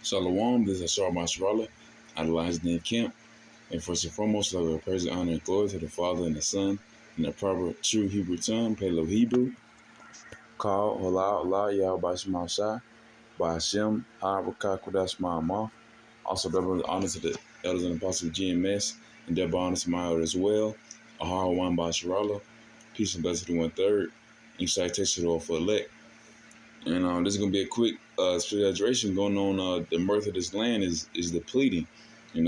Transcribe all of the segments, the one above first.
Shalom, this is Ashar Masharallah, out of Lions Den Camp. And first and foremost, I will praise, honor, and glory to the Father and the Son in the proper true Hebrew tongue, Palo Hebrew. Call, Hola, Allah, Yahweh Shema Shai, by Hashem, Harakah Kodash Ma'amah. Also, double honor to the elders and apostles of GMS, and double honor to my elder as well. Ahar one by Sharallah. Peace and blessing to 1/3. Each citation all for elect. And this is gonna be a quick spiritual hydration going on. The mirth of this land is depleting, and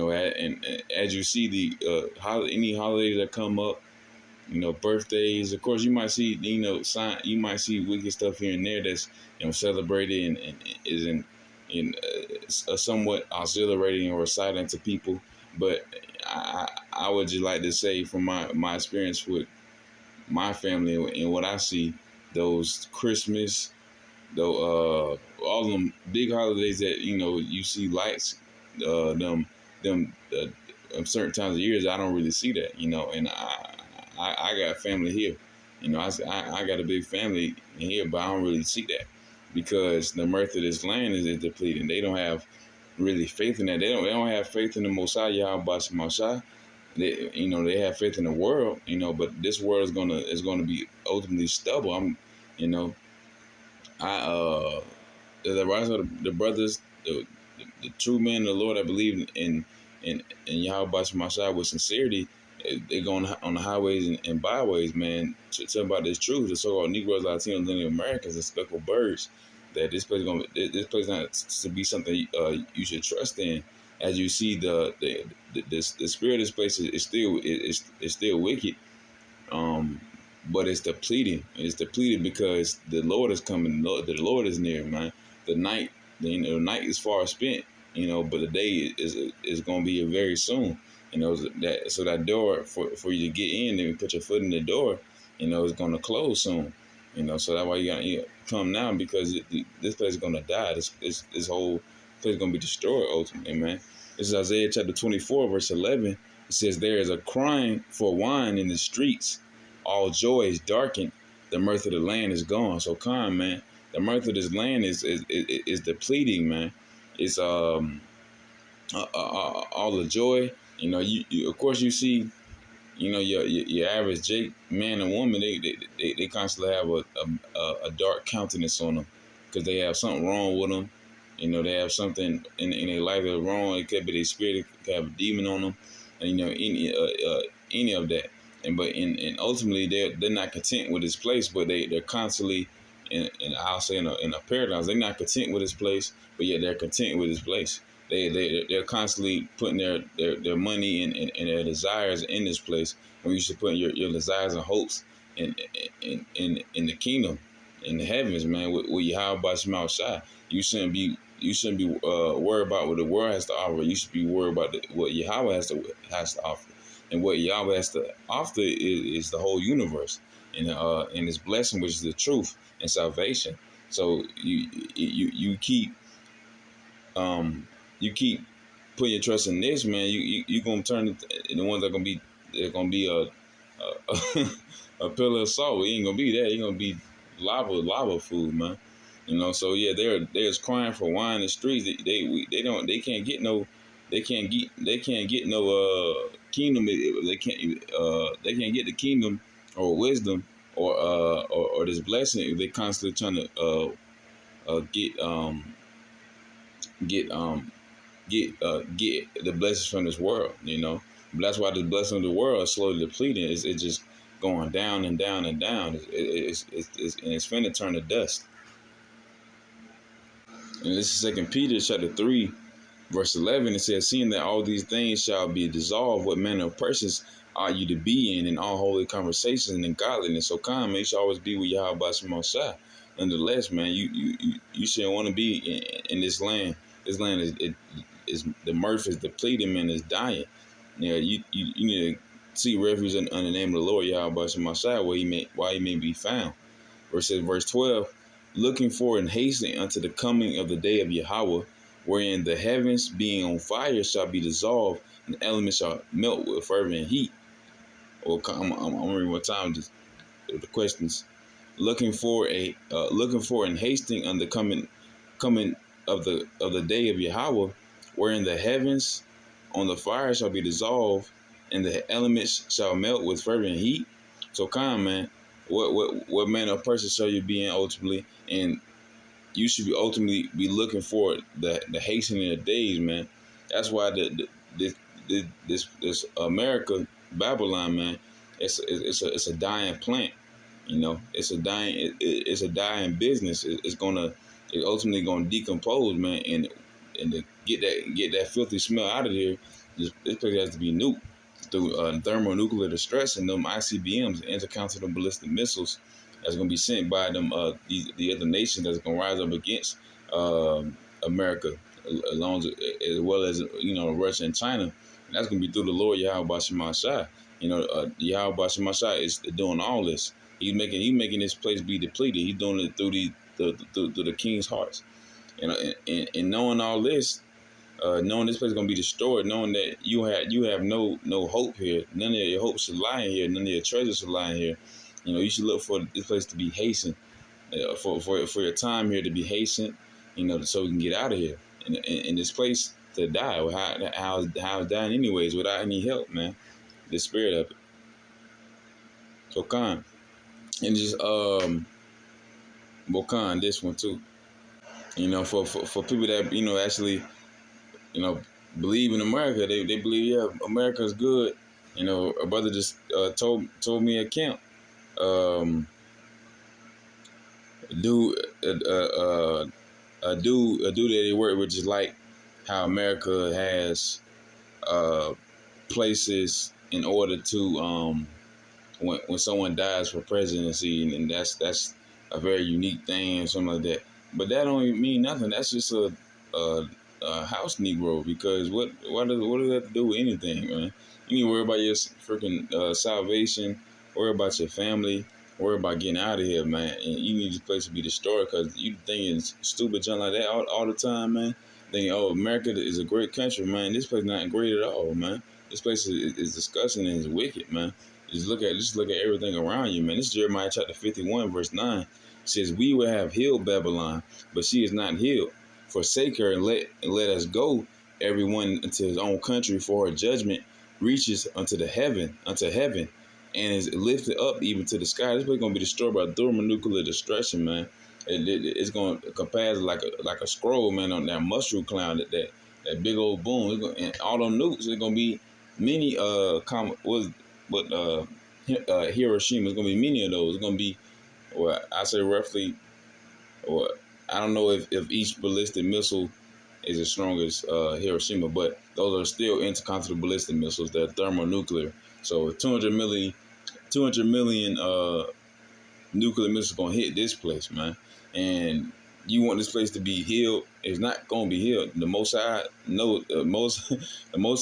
as you see any holidays that come up, birthdays. Of course, you might see you might see wicked stuff here and there that's celebrated and is in somewhat auxiliating or silent to people. But I would just like to say from my experience with my family and what I see, those Christmas, though all of them big holidays that you see lights, them certain times of years, I don't really see that, and I got family here, I got a big family here, but I don't really see that because the mirth of this land is depleting. They don't have really faith in that. They don't have faith in the Most High Yahweh Bashim. They have faith in the world, but this world is gonna be ultimately stubble. The rise of the brothers, the true men of the Lord, I believe in Yahweh Bashim with sincerity. They go on the highways and byways, man, to tell about this truth. The so-called Negroes, Latinos, Native Americans, and speckled birds. That this place not to be something you should trust in. As you see, the spirit of this place is still wicked. But it's depleting. It's depleted because the Lord is coming. The Lord is near, man. The night is far spent. But the day is going to be very soon. That door for you to get in and put your foot in the door, is going to close soon. So that's why you got to come now, because this place is going to die. This whole place is going to be destroyed ultimately, man. This is Isaiah chapter 24, verse 11. It says, "There is a crying for wine in the streets. All joy is darkened. The mirth of the land is gone." So come, man. The mirth of this land is depleting, man. It's all the joy. You of course you see, your average Jake man and woman. They constantly have a dark countenance on them because they have something wrong with them. They have something in their life that's wrong. It could be their spirit. It could have a demon on them, and any of that. And ultimately they're not content with this place, but they're constantly in I'll say in a paradox. They're not content with this place, but yet they're content with this place. They're constantly putting their money and their desires in this place, when you should put your desires and hopes in the kingdom, in the heavens, man. With Yahweh Bashim Shai. You shouldn't be worried about what the world has to offer. You should be worried about what Yahweh has to offer. And what Yahweh has to offer is the whole universe, and His blessing, which is the truth and salvation. So you keep putting your trust in this, man. You gonna turn the ones that are gonna be a pillar of salt. It ain't gonna be that. It's gonna be lava food, man. So yeah, they're crying for wine in the streets. They can't get no kingdom. They can't get the kingdom or wisdom or this blessing if they constantly trying to get the blessings from this world. But that's why the blessing of the world is slowly depleting. It's just going down and down and down. It's finna turn to dust. And this is 2 Peter chapter 3, verse 11. It says, "Seeing that all these things shall be dissolved, what manner of persons are you to be in all holy conversations and godliness?" So come, you should always be with Yahweh Bashim Shai. Nonetheless, man, you shouldn't want to be in this land. This land is the mirth is depleting, man. It's dying. You need to seek refuge in the name of the Lord Yahweh Bashim Shai, where he may be found. Verse 12. "Looking for and hastening unto the coming of the day of Yahweh, wherein the heavens being on fire shall be dissolved, and the elements shall melt with fervent heat." Or I'm gonna read one time just the questions. Looking for and hasting unto coming of the day of Yahweh, wherein the heavens on the fire shall be dissolved, and the elements shall melt with fervent heat. So, come, man, what manner of person shall you be in ultimately? And you should be ultimately be looking for the hastening of days, man. That's why this America Babylon, man, it's a dying plant. It's a dying it's a dying business. It's ultimately gonna decompose, man, and to get that filthy smell out of here, this place has to be nuked through thermonuclear distress and them ICBMs, intercontinental ballistic missiles, that's gonna be sent by them the other nations that's gonna rise up against America, along as well as Russia and China. And that's gonna be through the Lord Yahweh Bashima Shai. Yahweh Bashima Shai is doing all this. He's making this place be depleted. He's doing it through through the king's hearts. And knowing all this, knowing this place is gonna be destroyed, knowing that you have no hope here, none of your hopes should lie in here, none of your treasures should lie in here. You should look for this place to be hastened, for your time here to be hastened, so we can get out of here. And this place to die, how's dying anyways without any help, man. The spirit of it. So Khan, and just Bokan, this one too. For people that actually believe in America, they believe, yeah, America's good. A brother just told me at camp. Do a dude that they work with, just like how America has places in order to when someone dies for presidency, and that's a very unique thing, or something like that. But that don't even mean nothing. That's just a house Negro, because what does that have to do with anything, man? You need to worry about your freaking salvation, worry about your family, worry about getting out of here, man. And you need this place to be destroyed, because you thinking stupid junk like that all the time, man. Thinking, oh, America is a great country, man. This place not great at all, man. This place is disgusting and is wicked, man. Just look at everything around you, man. This is Jeremiah chapter 51, verse 9. It says, "We will have healed Babylon, but she is not healed. Forsake her and let us go, everyone into his own country, for her judgment reaches unto heaven, and is lifted up even to the sky." This place gonna be destroyed by thermonuclear destruction, man. It's gonna compass like a scroll, man, on that mushroom cloud, that big old boom. And all them nukes, it's gonna be many Hiroshima. It's gonna be many of those. It's gonna be, I say roughly, or I don't know if each ballistic missile is as strong as Hiroshima, but those are still intercontinental ballistic missiles. They're thermonuclear. So 200 million nuclear missiles gonna hit this place, man. And you want this place to be healed? It's not gonna be healed. The Most High, the Most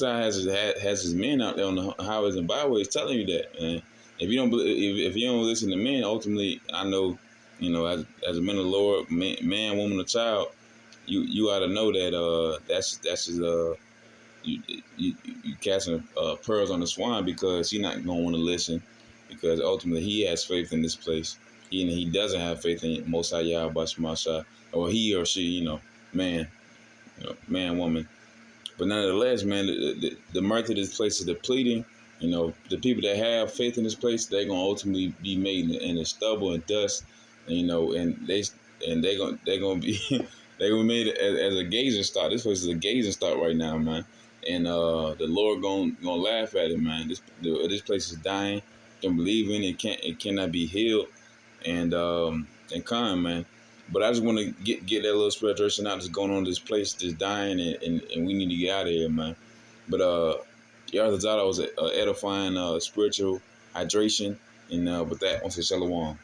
High has his men out there on the highways and byways telling you that. And if you don't if you don't listen to men, ultimately, I know, as a man of the Lord, man, woman, or child, you ought to know that that's just you casting pearls on the swine, because he's not gonna want to listen, because ultimately he has faith in this place. He doesn't have faith in Most High Yahweh Bashma Shai, or he or she, man, woman. But nonetheless, man, the mirth of this place is depleting. The people that have faith in this place, they're gonna ultimately be made in the stubble and dust. And they're gonna be they're gonna be made as a gazing stock. This place is a gazing stock right now, man. And the Lord gonna laugh at it, man. This place is dying. Don't believe in it. It cannot be healed. And kind, man. But I just want to get that little spiritual out that's going on in this place, just dying, and we need to get out of here, man. But Yarthazada was edifying spiritual hydration, and with that, I want to say shalom.